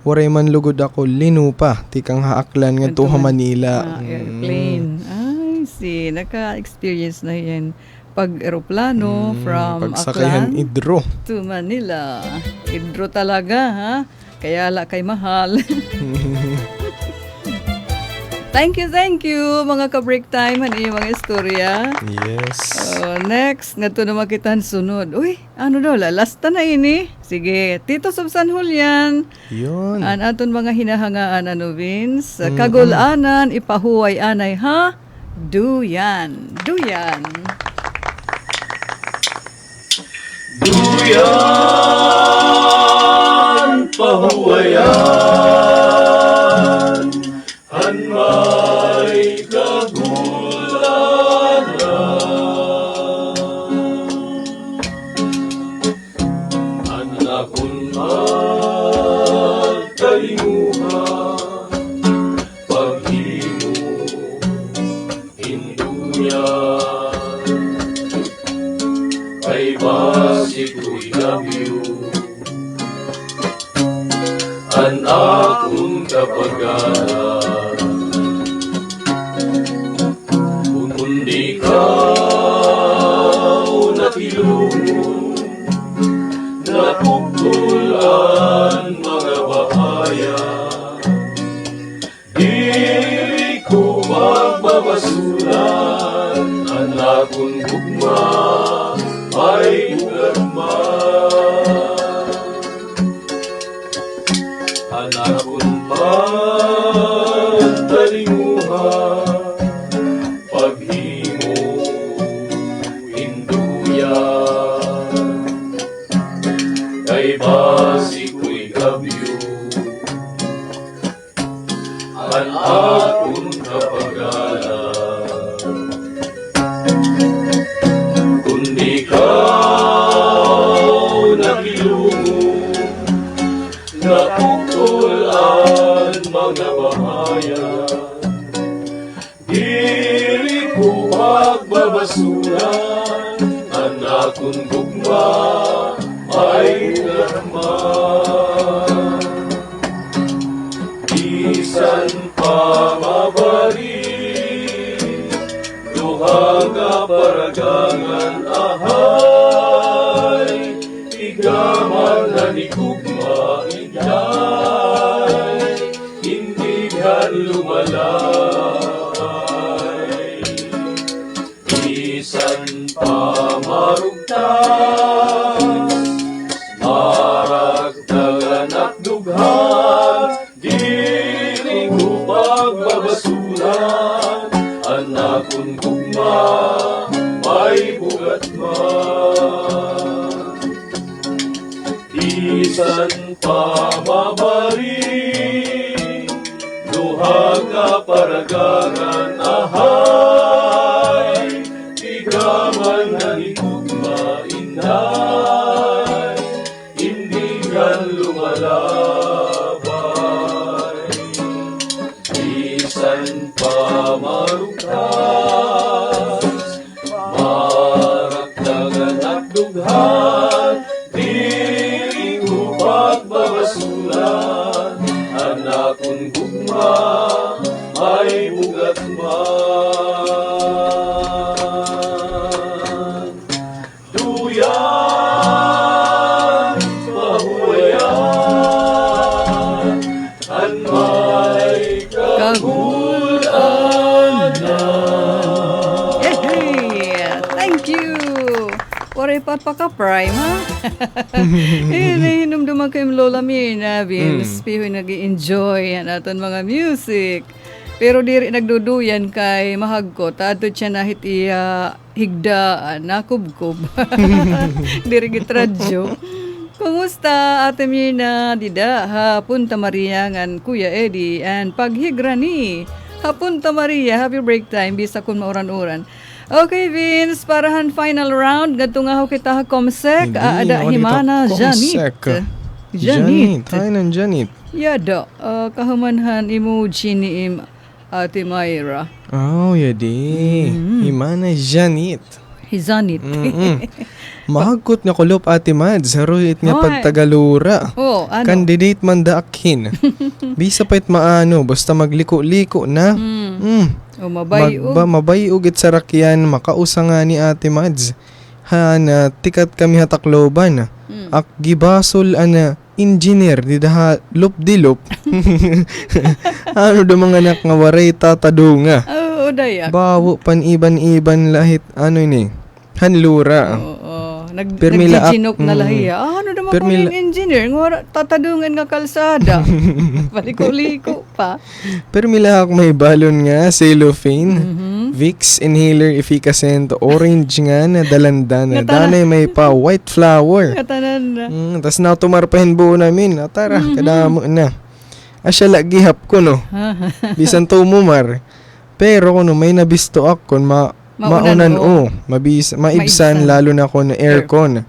Waray man lugod ako linupa. Tikang haaklan nga to Manila. Airplane. Ay, naka-experience na yan. Pag-aeroplano from pagsakayan Aklan idro to Manila. Idro talaga, ha? Kaya la kay mahal. Thank you, mga ka-break time. Ano yung mga istorya? Yes. Next, nga to naman kitan sunod. Uy, ano daw, lalasta na ini. Sige, Tito Sub San Julian. Yun. An aton mga hinahangaan, Vince. Kagulanan, ipahuway anay, ha? Duyan. Duyan pahuwayan han may kagulanan anakon magtalinguhan paghimo induyan kay basi ko'y gabiyo an akong kapagalan kung di ka natilungo napugtulan mga bahaya di ko magbabasulan an akong gugma ay ugama anakon pagtalinguhan paghimo induyan kay basi ko'y gabiyo an akon kapagalan kundi ka nakilungo napugtulan mga bahaya diri ko pagbabasulan anakon gugma ay laman bisan pa mabalik duha ka paragangan ahay igaman na ni gugma inday hindi ka lumalay bisan pa marugtas maragdagan at dughan dili ko pagbabasulan anakon gugma may bugat man bisan pa mabari duha ka paragaran ahay igaman na itugma inday hindi kan lumalabay bisan pa marugtas marakdagan at dughan dili ko pagbabasulan anakon gugma ay bugat man duyan pahuwayan an may kagulanan. Hey, thank you. Pare pagpaka-prime, ha? Hinumduman ko yung Lola Mirna, Vince. Pihoy nag-i-enjoy yan aton mga music. Pero diri nagduduyan kay mahagkot. Ato siya nahit iya higda nakubkob. Diri gitradyo. Kumusta Ate Mirna? Dida, Punta Maria ngan Kuya Eddie and Paghigrani. Punta Maria, happy break time. Bisa kun mauran-uran. Okay, Vince, parahan final round. Gadto nga ho kita komsek. Ada Himana Janit. Janit. Hi nan Janit. Yada, kahumanhan emoji ni Ate Myra. Oh, yadi. Himana Janit. Hizanit. Mahagkot nga kulop Ate Mads. Haruit nga Hoy. pagtagalura. Oh, ano? Candidate man daakhin. Bisa pa'y maano. Basta magliko-liko na. O mabayo. Mabayog it sarakyan. Makausa nga ni Ate Mads. Na tikat kami hatakloban. Ak gibasol ana engineer di daha lop-dilop. Ano do mga anak nga waray tatadunga. Oo, dayak. Bawo pan iban-iban lahit ano ini. Hanlura. Oo, Permila nagjinok na lahiya. Ano naman ko Permila- yung engineer? Nga tatadungan nga kalsada. Paliko-liko pa. Pero milahak may balon nga, cellophane, Vicks, inhaler, efficacent, orange nga na dalandan. Nga tara. Danay may pa white flower. Katanan na. Tas na tumarpahin buo namin. Tara, kadamo na. Asya lagihap ko no. Bisan to mumar. Pero kuno may nabisto ako maunan o. Maibsan lalo na ko na aircon.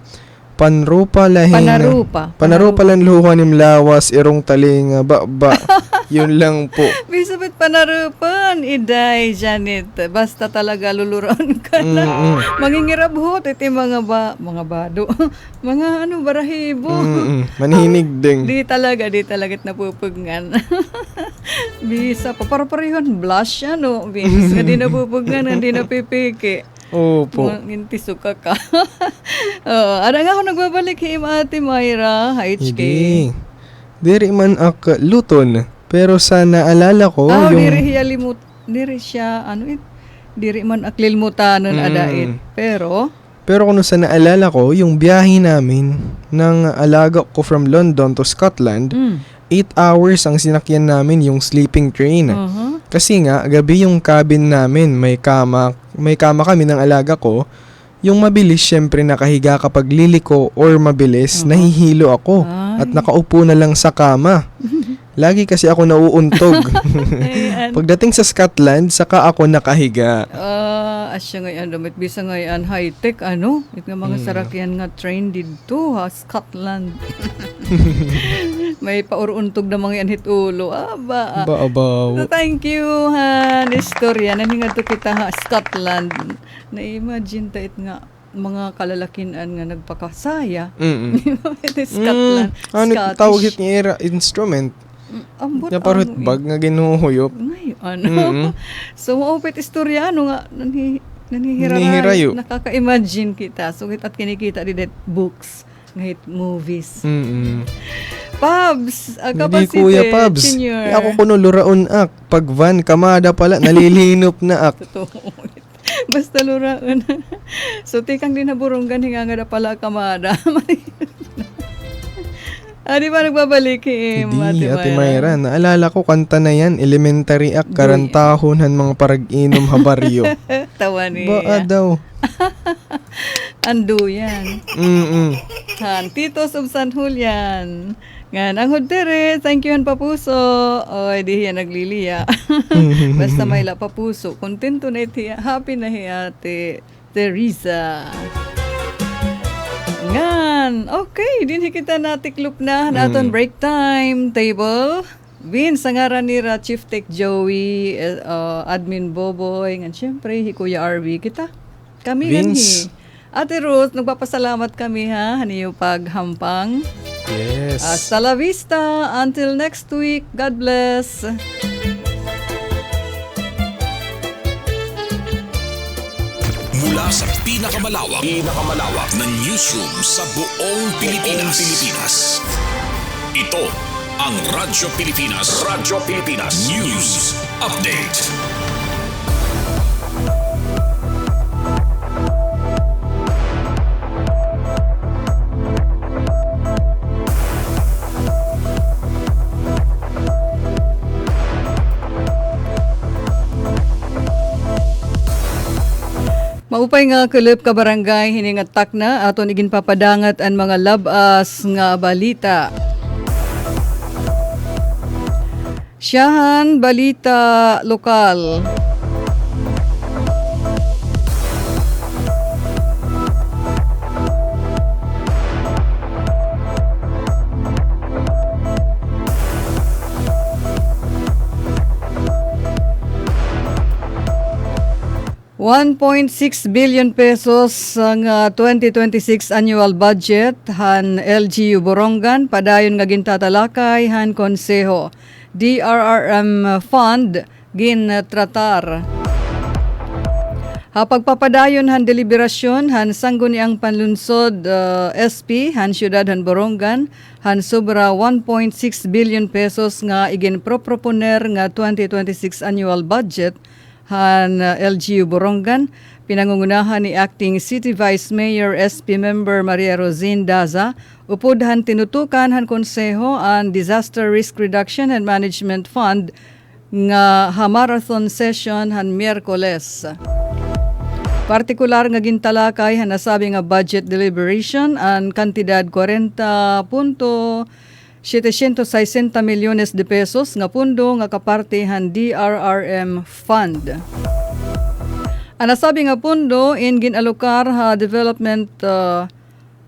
Panrupa lahin. Panarupa lang luha nim lawas irong taling ba. Yun lang po. Bisabit panarupan, iday, Janet. Basta talaga luluron ka na. Mangingirabhot, iti mga bado. Mga barahibo. Manhinig ding. Di talaga napupugngan. Bisa, paparparihon, blush Bis nga di napupugngan, hindi napipiki. Opo. Nginti suka ka. Ano nga ako nagbabalik Ate Myra, HK. Hindi. Diri man ak luton. Pero sa naalala ko, diri siya, diri man aklilmutanon adait. Pero kung sa naalala ko, yung biyahe namin ng alaga ko from London to Scotland, 8 hours ang sinakyan namin yung sleeping train. Kasi nga, gabi yung cabin namin, may kama kami ng alaga ko. Yung mabilis, syempre nakahiga kapag liliko or mabilis, nahihilo ako at nakaupo na lang sa kama. Lagi kasi ako nauuntog. Pagdating sa Scotland, saka ako nakahiga. Asya ngayon, damit bisa ngayon, high-tech, It nga mga sarakyan nga train dito, Scotland. May pauruntog na mga yanhit ulo. Aba. So, thank you, istorya. Naningad to kita, Scotland. Na-imagine tait nga, mga kalalakinan nga nagpakasaya. Scotland. Ano tawag hit niya instrument? Ambot Yung parang bag nga ginuhuyop. Ngayon, So, maupit istorya, nga, Nanihirayo. Nakaka-imagine kita. So, at kinikita di that books, ngahit movies. Pabs, Hindi Kuya Pabs. Senior. Ako kuno luraon ak. Pag van kamada pala, nalilinop na ak. Totoo. Basta luraon. So, tikang din naburunggan, hinga nga na pala kamada. Di ba nagbabalik Hindi, Ate Myra. Naalala ko, kanta na yan. Elementary ak, karantahon, han mga parag-inom habaryo. Tawa niya. Baa daw. Ando yan. Titos of San Julian. Ngan, ang hodere, thank you papuso. Oy, di yan nagliliya. Basta may la papuso. Kontento na iti. Happy na Ate Teresa. Ngan, okay, din kita natiklop na naton break time table. Vince, ang ngaran ni Chief Tech Joey, Admin Boboy, ngan syempre, Kuya RV, kita. Kami Vince. Ate Ruth, nagpapasalamat kami haniyo paghampang. Yes. Hasta la vista, until next week, God bless. Mula sa pinakamalawak na newsroom sa buong Pilipinas. Ito ang Radyo Pilipinas. News Update. Maupay nga kulip ka barangay hiningatak na aton igin papadangat ang mga labas nga balita. Siyahan balita lokal. $1.6 billion pesos ang 2026 annual budget han LGU Borongan padayon nga gintatalakay han konseho. DRRM fund gin tratar. Pagpapadayon han deliberasyon han sangguniang panlunsod SP han syudad han Borongan han sobra 1.6 billion pesos nga igin proponer nga 2026 annual budget han LGU Borongan. Pinangungunahan ni Acting City Vice Mayor SP Member Maria Rosine Daza. Upod han tinutukan han konseho ang Disaster Risk Reduction and Management Fund nga marathon session han Miyerkules. Partikular nga gintalakay han nasabi nga budget deliberation ang kantidad 40.760 milyones de pesos nga pundo nga kaparte han DRRM Fund. Ang nasabi nga pundo in ginalokar ha development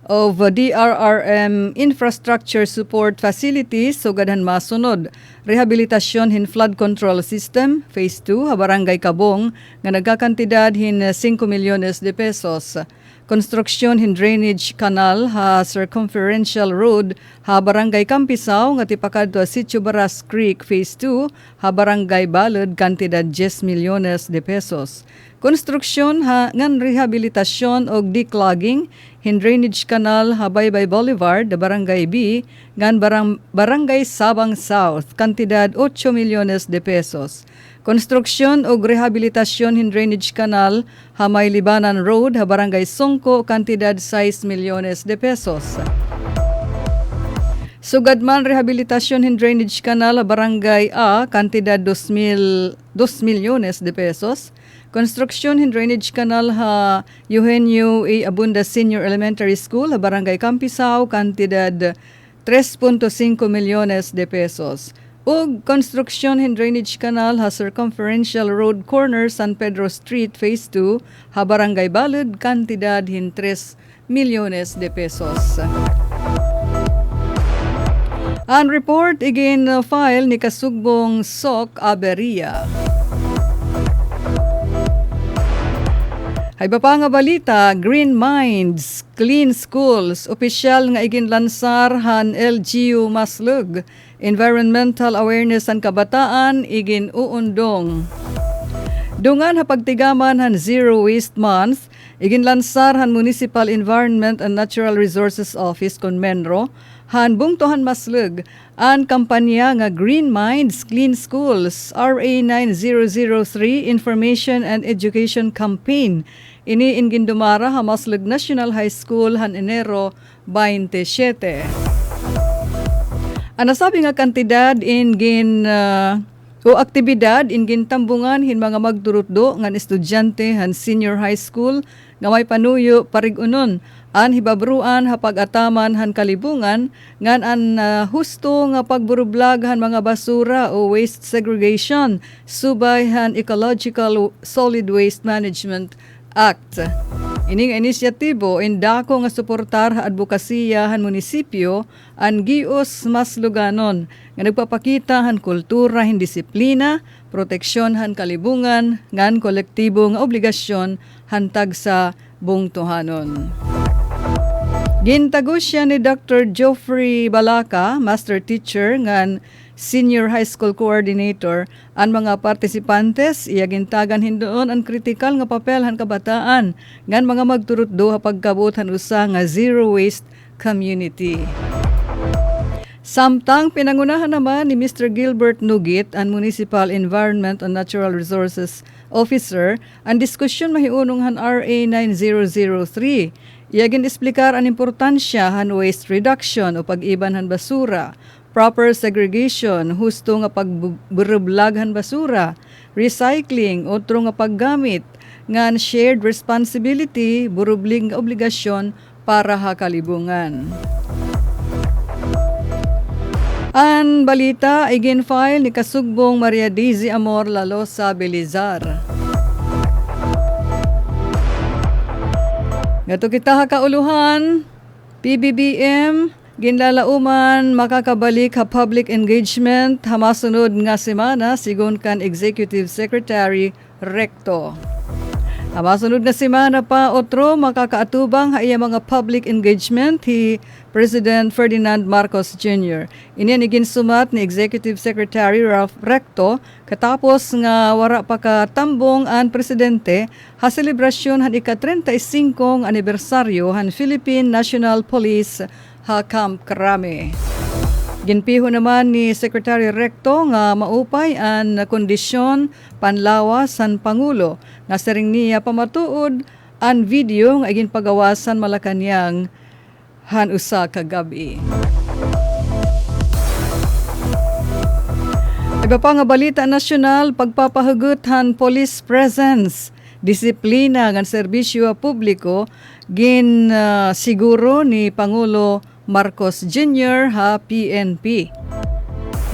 of DRRM infrastructure support facilities so gadhan masunod. Rehabilitasyon hin flood control system, phase 2, ha Barangay Kabong, nga nagkakantidad hin 5 milyones de pesos. Construction hin drainage canal ha circumferential road ha Barangay Campisaw nga tipakadto Sitio Baras Creek phase 2 ha Barangay Balod kantidad 10 milyones de pesos. Construction ha ngan rehabilitasyon og declogging hin drainage canal ha Baybay Boulevard da Barangay B ngan Barangay Sabang South kantidad 8 milyones de pesos. Construction og rehabilitasyon hin drainage canal ha May Libanan Road ha Barangay Songko kantidad 6 milyones de pesos. Sugadman rehabilitasyon hin drainage canal ha Barangay A kantidad 2 milyones de pesos. Construction hin drainage canal ha Eugenio A. Abunda Senior Elementary School ha Barangay Campisaw kantidad 3.5 milyones de pesos. Ug construction hin drainage canal ha circumferential road corner San Pedro Street phase 2 ha Barangay Balud kantidad hin 3 milyones de pesos. Ang report again file ni Kasugbong Sok Aberia. Hay pa nga balita, Green Minds, Clean Schools, opisyal nga iginlansar han LGU Maslug, Environmental Awareness ang Kabataan, igin uundong. Dungan ha pagtigaman han Zero Waste Month, iginlansar han Municipal Environment and Natural Resources Office kon Menro, han bungtohan Maslug, ang kampanya nga Green Minds, Clean Schools, RA 9003 Information and Education Campaign. Ini in Gindumara ha Maslug National High School han Enero 27. Ang nasabi nga kantidad in o aktibidad in gintambungan hin mga magturutdo ngan estudyante han senior high school nga may panuyo parigunon an hibabruan ha pag-ataman han kalibungan ngan an husto nga pagburublag han mga basura o waste segregation subay han Ecological Solid Waste Management Act. Ining inisyatibo indako nga suportar ha advokasya han munisipyo ang gios Masluganon nga nagpapakita han kultura hin disiplina, proteksyon han kalibungan ngan kolektibo nga obligasyon hantag sa bungtuhanon. Gintagos siya ni Dr. Geoffrey Balaka, master teacher ngan Senior High School Coordinator, ang mga partisipantes iyagintagan hindoon ang kritikal nga papel han kabataan ngan mga magturutdo ha pagkabot han usa nga zero waste community. Samtang pinangunahan naman ni Mr. Gilbert Nugit, ang Municipal Environment and Natural Resources Officer, ang diskusyon mahiunong han RA 9003. Iyagin esplikar ang importansya han waste reduction o pag-iban han basura, proper segregation, husto nga pagburublag han basura, recycling, otro nga paggamit, ngan shared responsibility, burubling nga obligasyon para ha kalibungan. Ang balita ay gin-file ni Kasugbong Maria Daisy Amor Lalosa Belizar. Ngato kita ha kauluhan, PBBM, ginlalauman makakabalik ha public engagement ha masunod nga semana sigon kan Executive Secretary Recto. Ha masunod nga semana pa otro makakaatubang ha iya mga public engagement hi President Ferdinand Marcos Jr. Ini nigin sumat ni Executive Secretary Ralph Recto katapos nga wara pa katambong ang presidente ha selebrasyon han ika-35 anibersaryo han Philippine National Police ha Camp Crame. Ginpiho naman ni Secretary Recto nga maupay ang kondisyon panlawas san Pangulo nga siring niya pamatuod ang video nga ginpagawasan Malacañang han usa ka gabi. Iba pa nga balita nasyonal, pagpapahugot han police presence, disiplina ng serbisyo publiko gin siguro ni Pangulo Marcos Jr. ha PNP.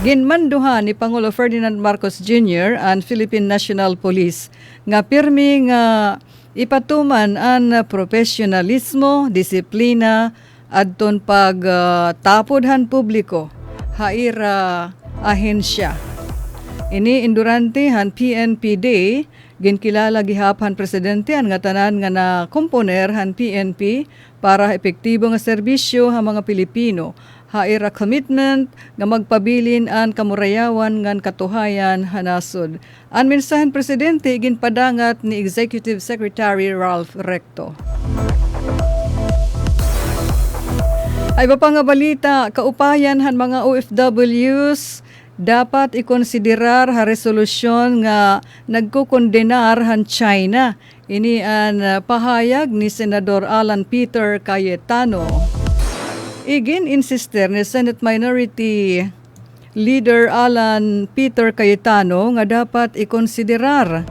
Ginmanduhan ni Pangulo Ferdinand Marcos Jr. ang Philippine National Police nga pirmi nga ipatuman ang profesionalismo, disiplina adton pagtapodhan publiko haira ahensya. Ini indurante han PNP Day ginkilala gihaphan presidente ang nga tanan nga na komponer han PNP para epektibo nga serbisyo ha mga Pilipino. Haira commitment nga magpabilin ang kamurayawan ngan katuhayan hanasod. Ang mensahen presidente ginpadangat ni Executive Secretary Ralph Recto. Ay iba pa nga balita, kaupayan han mga OFWs dapat ikonsiderar ha resolusyon nga nagkukondenar han China. Ini ang pahayag ni Senador Alan Peter Cayetano. Igin insister ni Senate Minority Leader Alan Peter Cayetano nga dapat ikonsiderar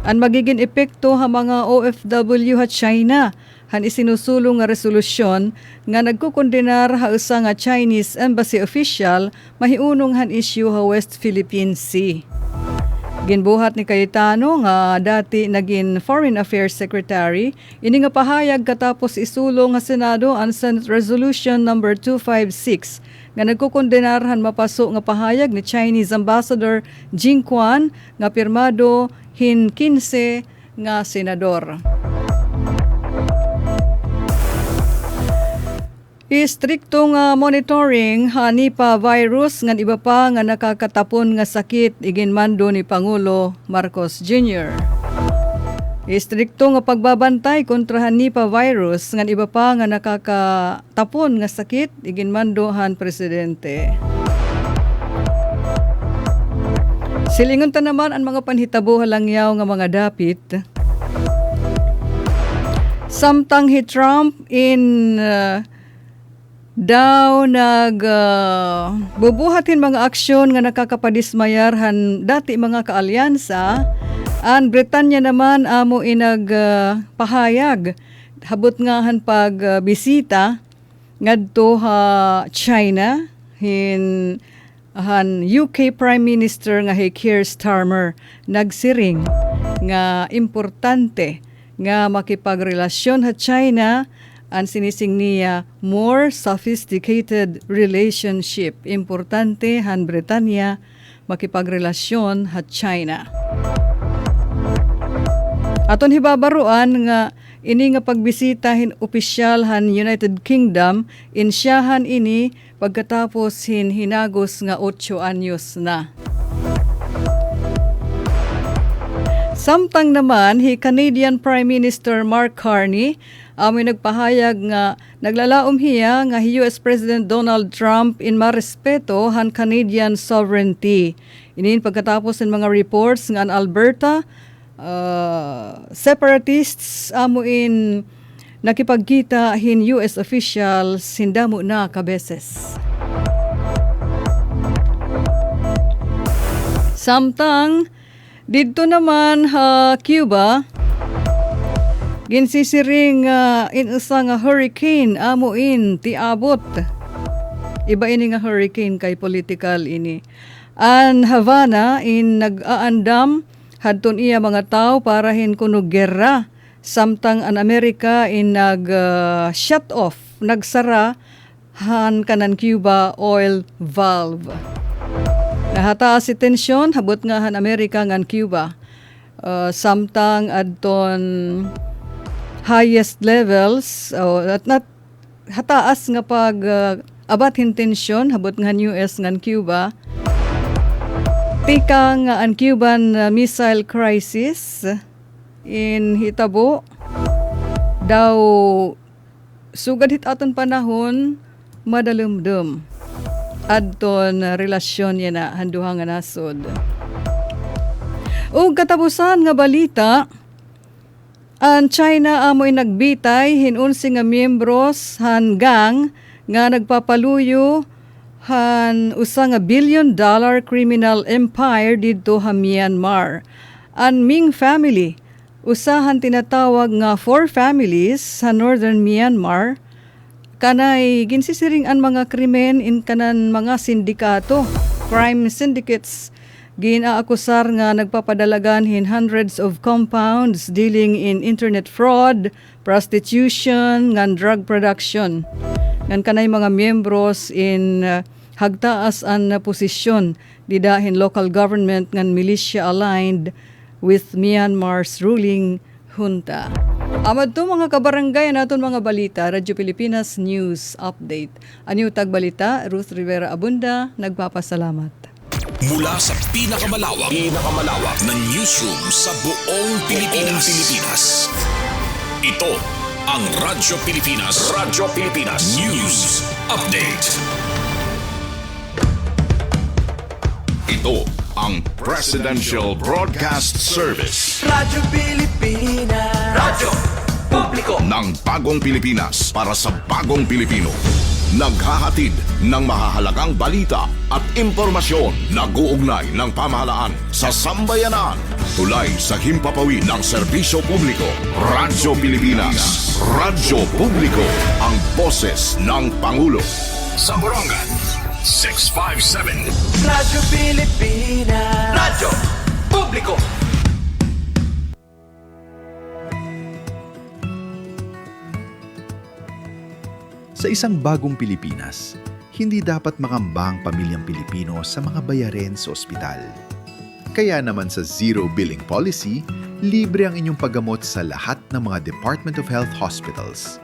ang magiging epekto ha mga OFW ha China han isinusulong nga resolusyon nga nagkukondenar ha usa nga Chinese embassy official mahiunong han issue ha West Philippine Sea. Ginbuhat ni Cayetano nga dati naging Foreign Affairs Secretary, ini nga pahayag katapos isulong nga Senado ang Senate Resolution number 256 nga nagkukondenarhan mapaso nga pahayag ni Chinese Ambassador Jing Quan nga pirmado hin 15 nga senador. Istrikto nga monitoring ha Nipah virus ngan iba pa nga nakakatapon nga sakit iginmando ni Pangulo Marcos Jr. Istrikto nga pagbabantay kontra ha Nipah virus ngan iba pa nga nakakatapon nga sakit iginmando han presidente. Silingon ta naman ang mga panhitabo halangyaw nga mga dapit. Samtang hi Trump in daw bubuhatin mga aksyon nga nakakapadismayar han dati mga kaalyansa. Ang Britanya naman amo inag pahayag habot nga han pagbisita ngadto ha China hin han UK Prime Minister nga Keir Starmer nagsiring nga importante nga makipagrelasyon ha China ang sinising niya more sophisticated relationship. Importante han Britanya makipagrelasyon hat China. Aton hibabaruan nga ini nga pagbisitahin opisyal han United Kingdom insyahan ini pagkatapos hinagos nga 8 anyos na. Samtang naman hi Canadian Prime Minister Mark Carney may nagpahayag nga naglalaom hiya nga US President Donald Trump in marespeto han Canadian sovereignty. Inin pagkatapos ng mga reports nga ang Alberta separatists amuin nakipagkita hin US officials hindamo na kabeses. Samtang dito naman ha Cuba ginsisiring inusa nga hurricane amuin tiabot. Iba ini nga hurricane kay political ini. An Havana in nag-aandam hadton iya mga tao para hin kuno gera samtang an Amerika in shut off nagsara han kanan Cuba oil valve. Nahataas si tensyon habot nga han Amerika ngan Cuba. Samtang adton highest levels at hataas nga pag abatin tensyon habot nga US ngan Cuba. Tika nga ang Cuban missile crisis in hitabo daw sugad hit aton panahon madalumdum. adton relasyon niya na handuha nga nasod. Ug katapusan nga balita, ang China amoy nagbitay hinunsi nga miyembros han gang nga nagpapaluyo han usa nga $1 billion criminal empire didto ha Myanmar. Ang Ming family, usahan tinatawag nga 4 families sa northern Myanmar, kanay ginsisiring ang mga krimen in kanan mga sindikato, crime syndicates. Ginaakusar nga nagpapadalagan hin hundreds of compounds dealing in internet fraud, prostitution, ngan drug production. Ngan kanay mga miyembros in hagtaas an posisyon didahin local government ngan militia aligned with Myanmar's ruling junta. Amad to mga kabarangay naton mga balita, Radyo Pilipinas News Update. Anyo tagbalita, Ruth Rivera Abunda, nagpapasalamat. Mula sa pinakamalawak na newsroom sa buong Pilipinas. Ito ang Radyo Pilipinas News Update. Ito ang Presidential Broadcast Service Radyo Pilipinas, radyo publiko ng bagong Pilipinas para sa bagong Pilipino. Naghahatid ng mahahalagang balita at impormasyon na guugnay ng pamahalaan sa sambayanan. Tulay sa himpapawid ng serbisyo publiko. Radyo Pilipinas, radyo publiko, ang boses ng Pangulo. Sa Borongan, 657. Radyo Pilipinas, radyo publiko. Sa isang bagong Pilipinas, hindi dapat makamba ang pamilyang Pilipino sa mga bayarin sa ospital. Kaya naman sa Zero Billing Policy, libre ang inyong paggamot sa lahat ng mga Department of Health hospitals.